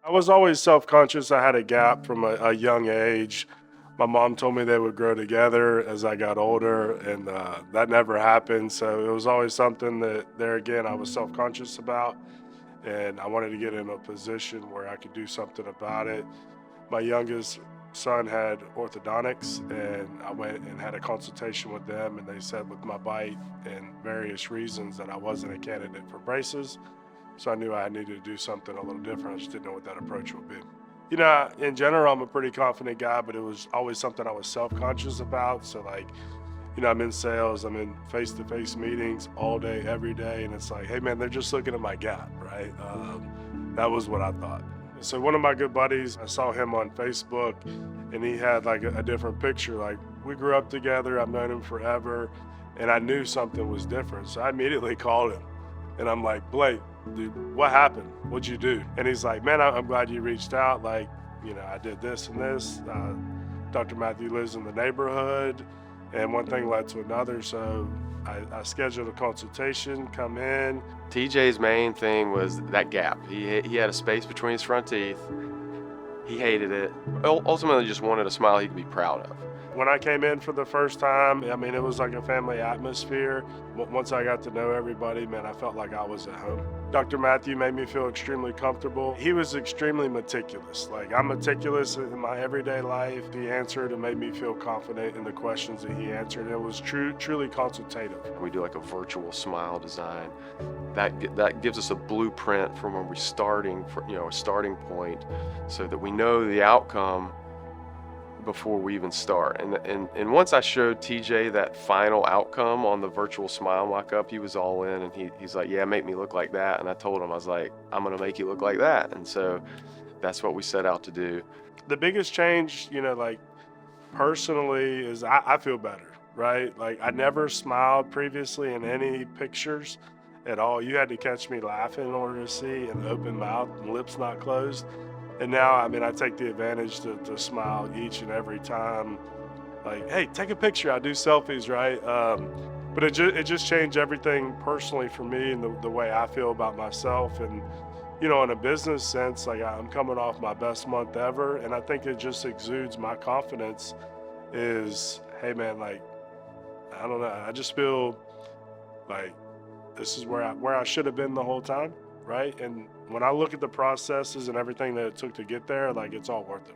I was always self-conscious. I had a gap from a young age. My mom told me they would grow together as I got older, and that never happened. So it was always something that, there again, I was self-conscious about, and I wanted to get in a position where I could do something about it. My youngest son had orthodontics, and I went and had a consultation with them, and they said with my bite and various reasons that I wasn't a candidate for braces. So I knew I needed to do something a little different. I just didn't know what that approach would be. In general, I'm a pretty confident guy, but it was always something I was self-conscious about. So like, I'm in sales, I'm in face-to-face meetings all day, every day, and it's like, hey man, they're just looking at my gap, right? That was what I thought. So one of my good buddies, I saw him on Facebook, and he had like a different picture. Like we grew up together, I've known him forever, and I knew something was different. So I immediately called him, and I'm like, Blake, dude, what happened? What'd you do? And he's like, man, I'm glad you reached out. Like, I did this and this. Dr. Matthew lives in the neighborhood, and one thing led to another. So I scheduled a consultation, come in. TJ's main thing was that gap. He had a space between his front teeth. He hated it. Ultimately just wanted a smile he could be proud of. When I came in for the first time, I mean, it was like a family atmosphere. Once I got to know everybody, man, I felt like I was at home. Dr. Matthew made me feel extremely comfortable. He was extremely meticulous. Like, I'm meticulous in my everyday life. He answered and made me feel confident in the questions that he answered. It was truly consultative. We do like a virtual smile design. That gives us a blueprint from where we're starting, a starting point, so that we know the outcome before we even start. And once I showed TJ that final outcome on the virtual smile mock-up, he was all in, and he's like, yeah, make me look like that. And I told him, I was like, I'm gonna make you look like that. And so that's what we set out to do. The biggest change, like personally, is I feel better, right? Like I never smiled previously in any pictures at all. You had to catch me laughing in order to see, an open mouth and lips not closed. And now, I mean, I take the advantage to smile each and every time. Like, hey, take a picture. I do selfies, right? But it just changed everything personally for me, and the way I feel about myself. And, in a business sense, like I'm coming off my best month ever. And I think it just exudes my confidence is, hey man, like, I don't know. I just feel like this is where I should have been the whole time, right? And when I look at the processes and everything that it took to get there, like it's all worth it.